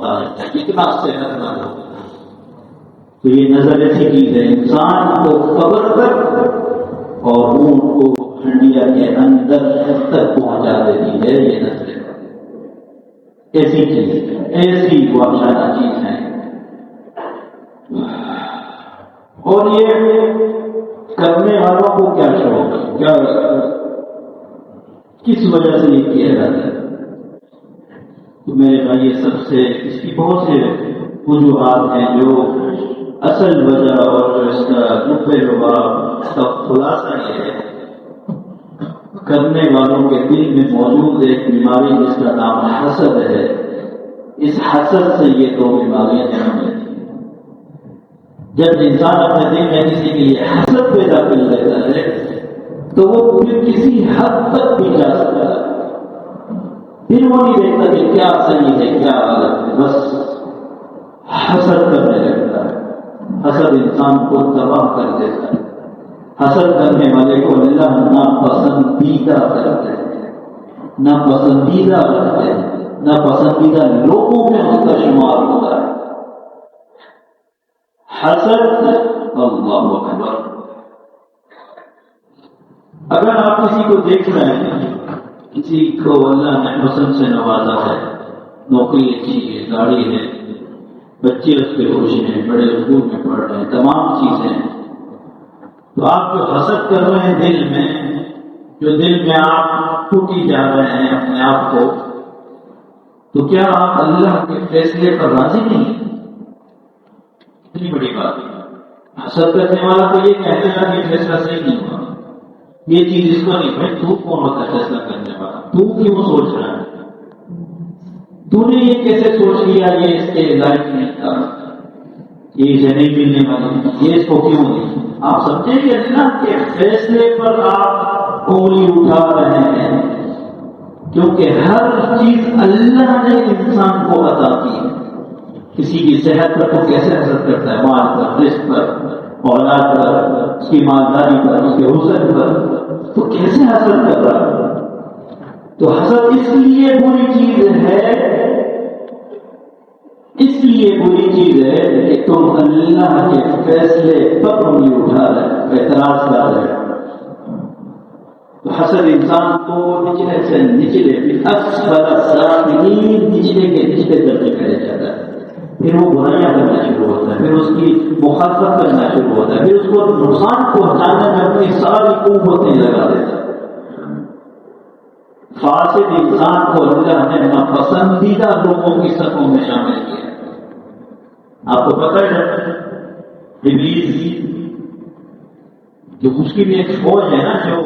پتا نہیں کتنا صحت مند ہو. تو یہ نظر ایسی چیز ہے انسان کو قبر تک اور روح کو ہنڈیا کے اندر تک پہنچا دیتی ہے. یہ نظر ایسی چیز ایسی وحشانہ چیز ہے. اور یہ کرنے والوں کو کیا شوق کیا کس وجہ سے یہ کیا جاتا ہے؟ تو میرے بھائی یہ سب سے اس کی بہت سے وجوہات ہیں. جو اصل وجہ اور جو اس کا نقطۂ لباب کا خلاصہ یہ ہے کرنے والوں کے دل میں موجود ایک بیماری جس کا نام حسد ہے. اس حسد سے یہ دو بیماریاں جنم لیتی ہیں. جب انسان اپنے دل میں کسی کے لیے حسد پیدا کر لیتا ہے تو وہ پھر کسی حد تک بھی جا سکتا ہے. پھر وہ نہیں دیکھتا کہ کیا صحیح ہے کیا غلط ہے، بس حسد کرنے لگتا ہے. حسد انسان کو تباہ کر دیتا ہے. حسد کرنے والے کو اللہ ناپسندیدہ کرتے ہیں، ناپسندیدہ کرتے ہیں، ناپسندیدہ لوگوں میں اس کا شمار ہوتا ہے. حسد اللہ اکبر. اگر آپ کسی کو دیکھ رہے ہیں، کسی کو اللہ نے حسن سے نوازا ہے، نوکری اچھی ہے، گاڑی ہے، بچے اس پہ خوش ہیں، بڑے اسکول میں پڑھ رہے ہیں، تمام چیزیں ہیں، تو آپ جو حسد کر رہے ہیں دل میں، جو دل میں آپ ٹوٹی جا رہے ہیں اپنے آپ کو، تو کیا آپ اللہ کے فیصلے پر راضی نہیں؟ اتنی بڑی بات ہے. حسد کرنے والا تو یہ کہتے ہیں کہ فیصلہ صحیح نہیں ہوا، یہ چیز اس کو نہیں. بھائی تو کون ہوتا ہے فیصلہ کرنے والا؟ تو کیوں سوچ رہا ہے؟ تو نے یہ کیسے سوچ لیا یہ اس کے لائف نہیں تھا، یہ اسے نہیں ملنے والی، یہ اس کو کیوں نہیں؟ آپ سمجھیں گے نا کہ فیصلے پر آپ انگلی اٹھا رہے ہیں، کیونکہ ہر چیز اللہ نے انسان کو عطا کی ہے. کسی کی صحت پر تو کیسے اثر کرتا ہے؟ مال پر، رزق پر، اولاد پر، اس کی مالداری پر، اس کے حسن پر، تو کیسے اثر کر رہا ہے؟ تو حسد اس لیے بری چیز ہے، اس لیے بری چیز ہے کہ تم اللہ کے فیصلے پر انگلی اٹھا رہے، اعتراض کر رہے. تو حسد انسان کو نچلے سے نچلے اسفل سافلین، نچلے کے نچلے درجے میں لے جاتا ہے. پھر وہ برائیاں کرنا شروع ہوتا ہے، پھر اس کی مخالفت کرنا شروع ہوتا ہے، پھر اس کو نقصان پہنچانے میں اپنی ساری قوتیں لگا دیتا ہے. فاسد انسان کو اللہ نے ناپسندیدہ لوگوں کی صفوں میں شامل کیا. آپ کو پتہ ہے ابلیس جو اس کی بھی ایک فوج ہے نا، جو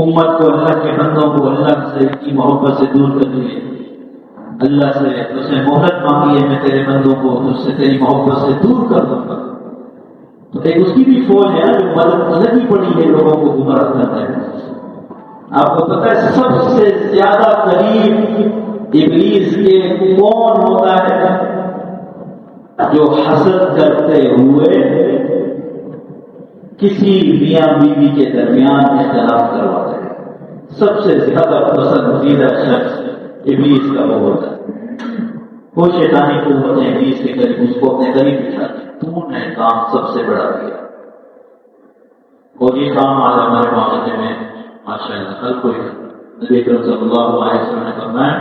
امت کو، اللہ کے بندوں کو اللہ سے کی محبت سے دور کر دیے. اللہ سے اس نے مہلت مانگی ہے، میں تیرے بندوں کو اس سے تیری محبت سے دور کر دوں گا. تو ایک اس کی بھی فوج ہے جو مدد لگی پڑی ہے لوگوں کو گمراہ کرتا ہے. آپ کو پتہ ہے سب سے زیادہ قریب ابلیس کے کون ہوتا ہے؟ جو حسد کرتے ہوئے کسی میاں بیوی کے درمیان اختلاف کرواتے ہیں. سب سے زیادہ پسندیدہ شخص ابلیس کا وہ ہوتا ہے. وہ شیطانی قوت نے ابلیس کے قریب اس کو اپنے قریب بٹھاتی. تو نے کام سب سے بڑا کیا، اور یہ کام آج ہمارے معاشرے میں ماشاء اللہ ہر کوئی. نبی اکرم صلی اللہ علیہ وسلم نے فرمایا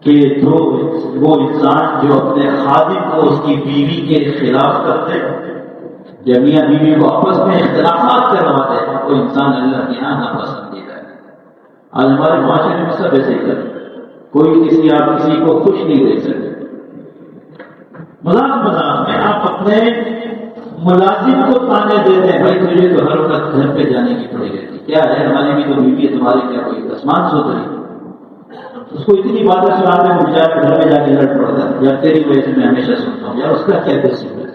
کہ وہ انسان جو اپنے خادم کو اس کی بیوی کے خلاف کرتے، جب میاں بیوی کو آپس میں اختلافات کرواتے، وہ انسان اللہ کے یہاں ناپسندیدہ ہے. آج ہمارے معاشرے میں سب ایسے کرتے، کوئی آپ کسی کو خوش نہیں دیکھ سکتے. مذاق میں آپ اپنے ملازم کو تانے دیتے ہیں، بھائی تجھے تو ہر وقت گھر پہ جانے کی پڑے گی، کیا ہے ہماری بھی تو بیوی ہے، تمہاری کیا کوئی آسمان سو رہی؟ اس کو اتنی باتیں سناتے ہیں، مجھے گھر میں جا کے لڑ پڑتا ہے. یا تیری وجہ سے میں ہمیشہ سنتا ہوں، یا اس کا کیا قصور ہے؟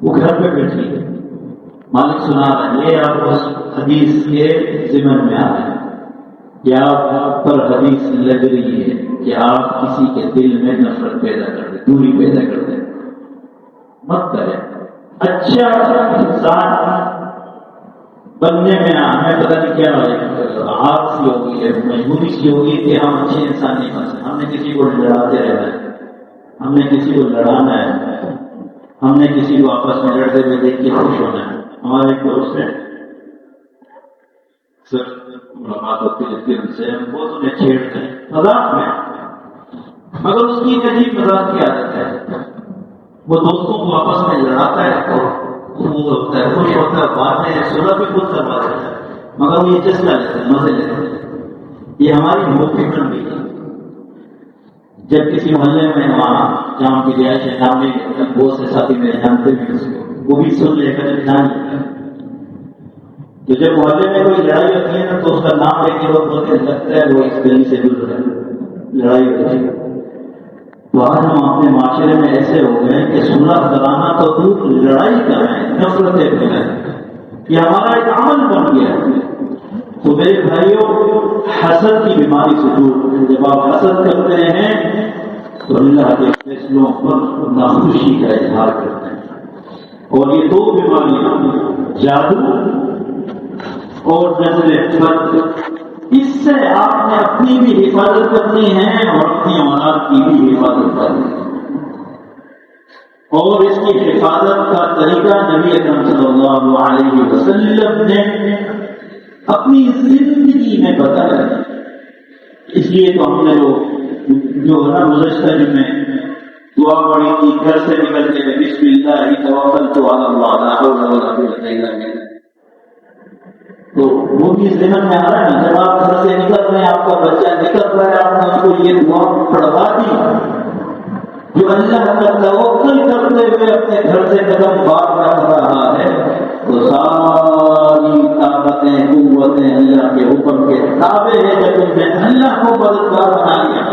وہ گھر پہ بیٹھی ہے، مالک سنا رہا ہے. یہ آپ اس حدیث کے ضمن میں آ رہے ہیں کہ آپ پر حدیث لگ رہی ہے کہ آپ کسی کے دل میں نفرت پیدا کر دیں، دوری پیدا کر دیں. مت کریں. اچھا انسان بننے میں ہمیں پتہ نہیں کیا عادت سی ہوگی ہے، مجبوری سی ہوگی کہ ہم اچھے انسان نہیں بن سکتے. ہم نے کسی کو لڑاتے رہنا ہے، ہم نے کسی کو لڑانا ہے، ہم نے کسی کو آپس میں لڑتے ہوئے دیکھ کے خوش ہونا ہے. ہمارے ایک دوست ہیں سر ملاقات ہوتی رہتی ہے ان سے، ہم بہت انہیں چھیڑتے ہیں مذاق میں، مگر اس کی ایک عجیب مذاق کی عادت ہے. وہ دوستوں کو آپس میں لڑاتا ہے تو خوب ہوتا ہے، خوش ہوتا ہے، باتیں صلح بھی خود کروا دیتا ہے، مگر وہ یہ چسکا لیتے ہیں، مزے لیتے ہیں. یہ ہماری موقع بن گئی. جب کسی محلے میں وہاں جہاں کی رہائش ہے نام میں بہت سے ساتھی میرے جانتے بھی اس کو، وہ بھی سن لے کر جان تو جب محلے میں کوئی لڑائی ہوتی ہے نا تو اس کا نام لے کے وہ بولتے لگتا ہے وہ اس گلی سے دور ہے، لڑائی ہوتی ہے. تو آج ہم اپنے معاشرے میں ایسے ہو گئے کہ صلح کرانا تو دور، لڑائی کریں، نفرتیں پھیلائیں، یہ ہمارا ایک عمل بن گیا ہے. تو میرے بھائیوں، حسد کی بیماری سے دور. جب آپ حسد کرتے ہیں تو اللہ کے فیصلوں پر ناخوشی کا اظہار کرتے ہیں. اور یہ دو بیماریاں، جادو اور نظر بد، اس سے آپ نے اپنی بھی حفاظت کرنی ہے اور اپنی اولاد کی بھی حفاظت کرنی ہے. اور اس کی حفاظت کا طریقہ نبی اکرم صلی اللہ علیہ وسلم نے اپنی زندگی میں بتایا. اس لیے تو ہم نے جو ہے نا گزشتہ میں دعا پڑھی تھی گھر سے نکل کے بسم اللہ توکلت علی اللہ لا حول ولا قوت الا باللہ، تو وہ بھی ذہن میں آ رہا ہے نا. جب آپ گھر سے نکل رہے ہیں، آپ کا بچہ نکل رہا ہے، آپ نے اس کو یہ دعا پڑھوا دی جو اللہ کا توکل کرتے ہوئے اپنے گھر سے قدم باہر رکھ رہا ہے، تو ساری طاقتیں قوتیں اللہ کے حکم کے تابع ہے. جب تم نے اللہ کو مددگار بنا لیا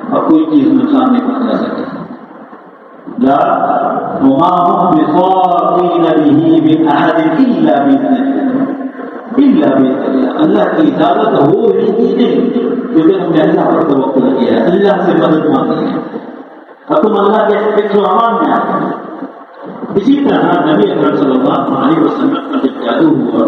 اور کوئی چیز نقصان نہیں پہنچا سکے. لا وما هم بضارين به من احد الا باذن اللہ. اللہ کی اجازت ہو ہی نہیں کیونکہ تم نے اللہ پر توکل کیا ہے، اللہ سے مدد مانگی ہے، اور تم اللہ کے فکر و امان میں آتے ہیں. اسی طرح نبی اکرم صلی اللہ علیہ وسلم کا جب جادو ہوا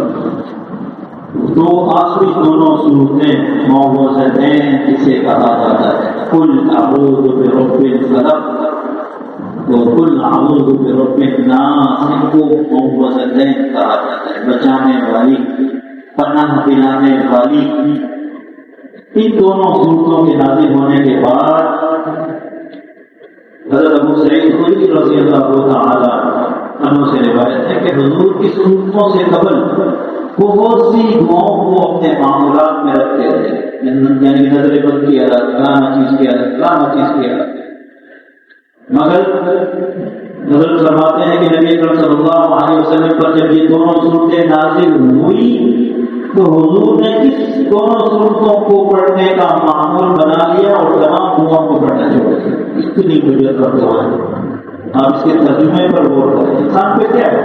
تو آخری دونوں صورتیں معوذتین جسے کہا جاتا ہے، قل اعوذ برب الفلق تو قل اعوذ برب الناس، ان کو معوذتین کہا جاتا ہے، بچانے والی، پناہ دلانے والی. ان دونوں صورتوں کے نازل ہونے کے بعد حضرت ابو سعید خدری رضی اللہ تعالی عنہ سے روایت ہے کہ حضور کی صورتوں سے قبل وہ بہت سی دعاؤں کو اپنے معمولات میں رکھتے تھے، یعنی نظر بد کی عادت، فلانا چیز کی عادت، فلانا چیز کی عادت. مگر حضرت فرماتے ہیں کہ نبی اکرم صلی اللہ علیہ وسلم پر جب یہ دونوں صورتیں نازل ہوئی تو حضور نے اس دونوں صورتوں کو پڑھنے کا معمول بنا لیا اور تمام دعاؤں کو پڑھنا چھوڑ دیا. اتنی بڑی دعا ہے. آپ اس کے ترجمے پر غور کریں. انسان پہ کیا ہے؟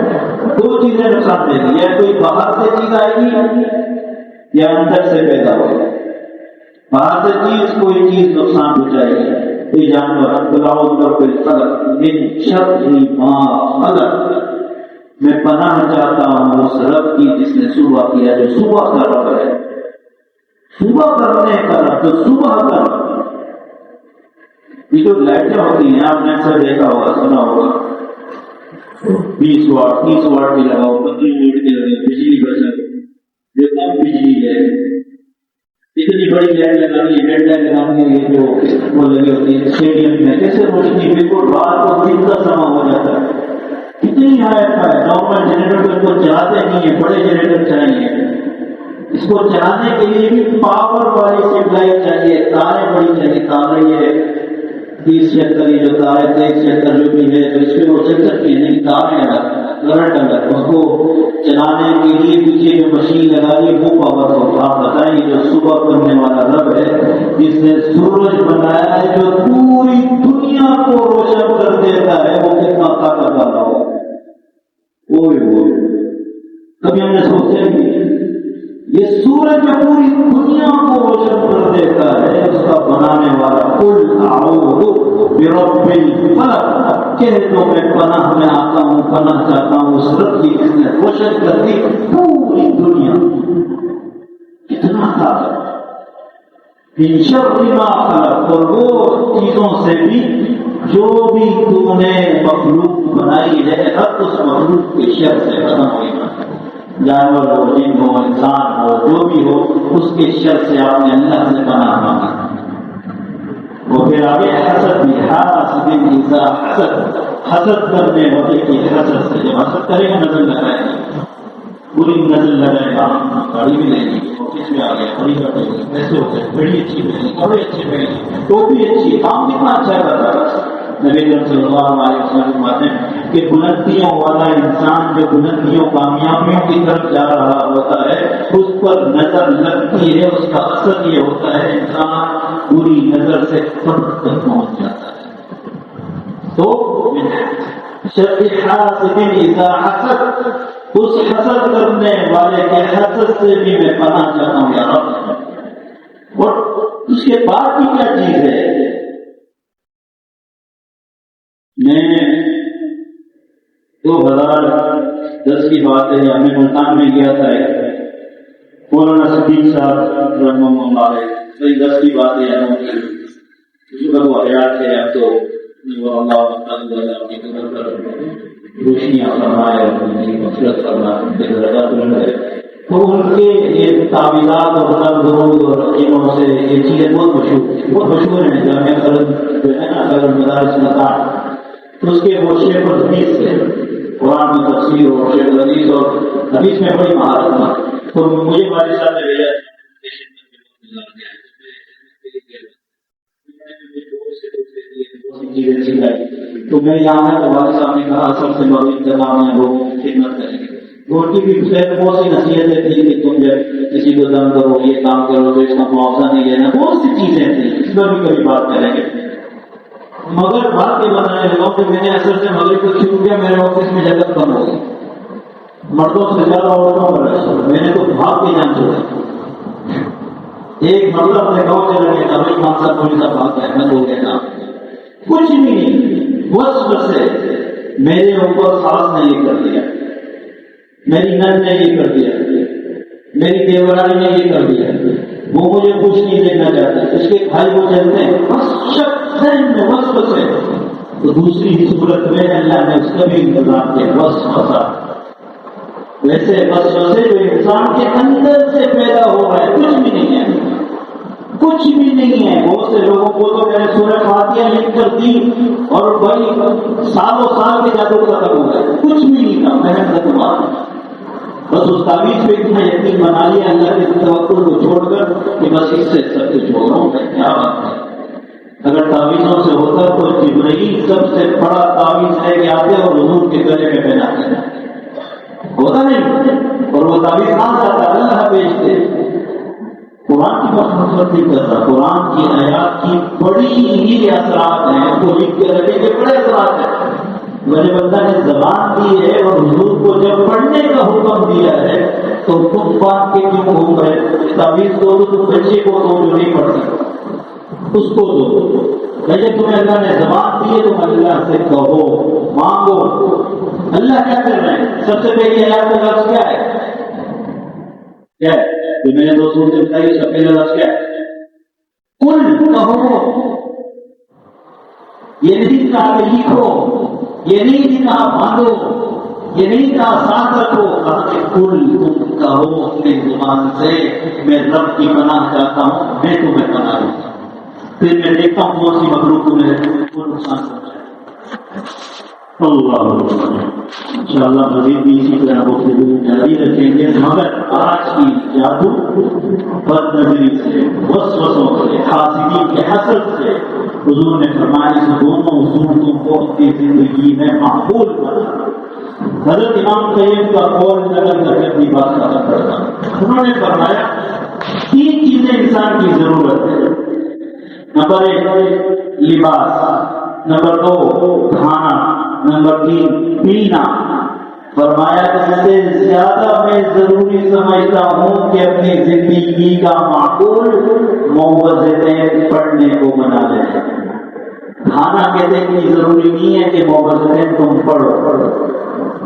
دو چیزیں نقصان دے گی، یا کوئی باہر سے چیز آئے گی یا اندر سے پیدا ہوگی. باہر سے چیز کوئی چیز نقصان پہنچائے گی، کوئی جانور من شر ما خلق، میں پناہ چاہتا ہوں اس رب کی جس نے صبح کیا، جو صبح کا رب ہے، صبح کرنے کا رب، جو صبح کا رب. یہ جو لائٹیں ہوتی ہیں آپ نے اکثر دیکھا ہوگا، سنا ہوگا، 20 واٹ 30 واٹ کی لگاؤ، 15 واٹ کی لگاؤ، بجلی بچت، جو کم بجلی ہے. اتنی بڑی لائٹ لگانی ہے، ریڈ لائٹ لگانی ہے جو وہ لگی ہوتی ہے اسٹیڈیم میں، کیسے روشنی بالکل رات کو دن کا سما ہو جاتا ہے. کتنی ہائی فائی نارمل جنریٹر کو چلاتے نہیں ہیں، بڑے جنریٹر چاہیے. اس کو چلانے کے لیے بھی پاور والی سپلائی چاہیے، تاریں بڑی چاہیے. تاریں یہ 30-76 جو تاریں 23-76 جو بھی ہے تو اس پہ وہ چل سکتی ہے، نہیں تاریں الگ، کرنٹ الگ. اس کو چلانے کے لیے پیچھے جو مشین لگا دی وہ پاور ہو. آپ بتائیں جو صبح کرنے والا رب ہے جس نے سورج بنایا ہے جو پوری دنیا کو روشن کر دیتا ہے، وہ کتنا طاقت والا ہو. کبھی ہم نے سوچا نہیں یہ سورج جو پوری دنیا کو روشن کر دیتا ہے اس کا بنانے والا. قل اعوذ برب الفلق، کہہ دو میں پناہ میں آتا ہوں، پناہ چاہتا ہوں اس رب کی جس نے روشن کر دی پورے پوری دنیا کتنا تھا من شر ما خلق، اور وہ چیزوں سے بھی جو بھی تم نے مخلوق بنائی ہے، ہر اس مخلوق کے شر سے ختم ہوئی، جانور ہو، جن ہو، انسان ہو، جو بھی ہو، اس کے شر سے آپ نے اللہ سے پناہ مانگی۔ وہ پھر آگے حسد بھی، حاسد اذا حسد، حسد کرنے والے کی حسد سے، جب حسد کرے گا نظر لگائے گا، پوری نظر لگائے گا، گاڑی بھی لے گی، آفس میں آ گیا، بڑی گاڑی، پیسے ہو گئے، بڑی اچھی پہنی، کپڑے اچھے پہنی، ٹوپی اچھی، کام کتنا اچھا کرتا ہے۔ نبی صلی اللہ علیہ وسلم باتیں کہ بلندیوں والا انسان جو بلندیوں کامیابیوں کی طرف جا رہا ہوتا ہے، اس پر نظر لگتی ہے، اس کا اثر یہ ہوتا ہے انسان بری نظر سے قبر تک پہنچ جاتا ہے۔ تو شر حاسد اذا حسد، اس حسد کرنے والے کے حسد سے بھی میں پناہ چاہتا ہوں یا رب۔ اور اس کے بعد کی کیا چیز ہے؟ میں 2010 کی بات ہے، ہمیں ملتان میں گیا تھا، مولانا صدیق صاحب رحمہ اللہ علیہ، 10 کی بات ہے، وہ حیات ہے، اب تو روشنیاں فرمائے، مفرت فرمائے، تو ان کے یہ تعویذات اور درود اور علموں سے یہ چیزیں بہت مشہور ہیں۔ جامعہ خلد جو ہے نا، اگر مدارس نقاط، تو اس کے وہ شیخ الحدیث سے قرآن میں تفسیر اور شیخ الحدیث اور حدیث میں بڑی مہارت تھی، تو مجھے والد صاحب نے بھیجا چیزیں سکھائی، تو میں یہاں ہے تو والد صاحب نے کہا سب سے بڑی انتظام ہے لوگوں کی خدمت کریں گے۔ ان کی بھی بہت سی نصیحتیں تھیں کہ تم جب کسی کو دم کرو، یہ کام کرو تو اس کا معاوضہ نہیں لینا، بہت سی چیزیں تھیں، اس پر بھی کبھی بات کریں گے۔ مگر بات یہ بتانے لگا کہ میں نے اثر سے مغرب کو شروع کیا، میرے آفس میں جگہ کم ہو گئی، مردوں سے زیادہ عورتوں پر، میں نے تو بھاگ کے جان چھوڑا۔ ایک مرد اپنے گاؤں چلا گیا تھا، بھائی خان صاحب تھوڑی سا بھاگ گیا، میں ہو گیا تھا، کچھ بھی نہیں، بس سے میرے اوپر ساس نے یہ کر دیا، میری نند نے یہ کر دیا، میری دیورانی نے یہ کر دیا، وہ مجھے کچھ نہیں دینا چاہتے، اس کے بھائی وہ چلتے ہیں، بس شک میں بس ہے، تو دوسری ہی صورت میں اللہ نے اس کا بھی انتظام کیا، بس وسا، ویسے بس وسے جو انسان کے اندر سے پیدا ہو رہا ہے، کچھ بھی نہیں ہے، کچھ بھی نہیں ہے۔ بہت سے لوگوں کو تو میں نے سورہ فاتحہ لکھ کر دی اور بھائی سالوں سال کے جادو ختم ہو گئے، کچھ بھی نہیں تھا، محنت کا کمال، بس اس تعویذ پہ اتنا یقین بنا لیا اللہ کے توکل کو چھوڑ کر کہ بس اس سے سب کچھ ہو رہا ہوں، کیا بات ہے۔ اگر تعویذوں سے ہوتا تو جبرائیل سب سے بڑا تعویذ لے کے آتے اور حضور کے گلے میں پہناتے ہیں، ہوتا نہیں، اور وہ تعویذ کہاں جاتا، اللہ بھیجتے۔ قرآن کی بات مطلب نہیں کر رہا، قرآن کی آیات کی بڑی ہی اثرات ہیں، ان کو لکھ کے رکھے کے بڑے اثرات ہیں۔ میرے بندہ نے زبان دی ہے اور حضور کو جب پڑھنے کا حکم دیا ہے تو تم بات کے کیوں گھوم رہے؟ تعویذ دو تو تم بچے کو دو جو نہیں پڑھتی، اس کو دو، لیکن تمہیں اللہ نے زبان دی ہے تم اللہ سے کہو، مانگو۔ اللہ کیا کر رہے ہیں؟ سب سے پہلی آیات کا لفظ کیا ہے؟ کیا ہے جو میں نے دوستوں سے بتائی؟ سب پہلا لفظ کیا ہے؟ کل کہو، یہ نہیں کہا کہ لکھو، یہ نہیں کہا باندھو، یہ نہیں کہا ساتھ رکھو، کل تم کہو اپنی زبان سے میں رب کی پناہ چاہتا ہوں، میں تمہیں پناہ دوں گا، پھر میں دیکھتا ہوں کون سی مخلوق کو میرے کو نقصان پہنچائے۔ اللہ انشاءاللہ مزید بھی اسی طرح گفتگو جاری رکھیں گے، مگر آج کی جادو بد نظری سے، وسوسوں سے، حاسدین کے حسد سے، حضور نے فرمایا اس دونوں صورتوں کو اپنی زندگی میں معقول بنا۔ حضرت امام قیم کا قول نقل کر کے اپنی بات ختم کرتا، انہوں نے فرمایا 3 چیزیں انسان کی ضرورت ہے۔ نمبر 1 لباس، نمبر 2 کھانا، نمبر 3 پینا۔ فرمایا اس سے زیادہ میں ضروری سمجھتا ہوں کہ اپنی زندگی کا معقول موعظتیں پڑھنے کو بنا لیں۔ کھانا کہتے اتنی ضروری نہیں ہے کہ موعظتیں تم پڑھو،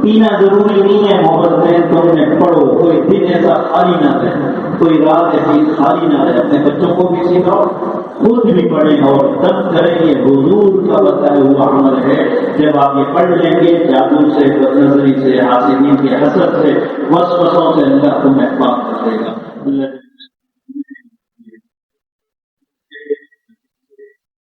پینا ضروری نہیں ہے محبت میں، تم نے پڑھو، کوئی دن ایسا خالی نہ رہے، کوئی رات ایسی خالی نہ رہے، اپنے بچوں کو بھی سکھاؤ، خود بھی پڑھیں اور تب کریں۔ یہ حضور کا بتایا ہوا عمل ہے، جب آپ یہ پڑھ لیں گے جادو سے، بد نظری سے، حاسدین کے حسد سے، وسوسوں سے اللہ کو محفوظ کر دے گا۔ اللہ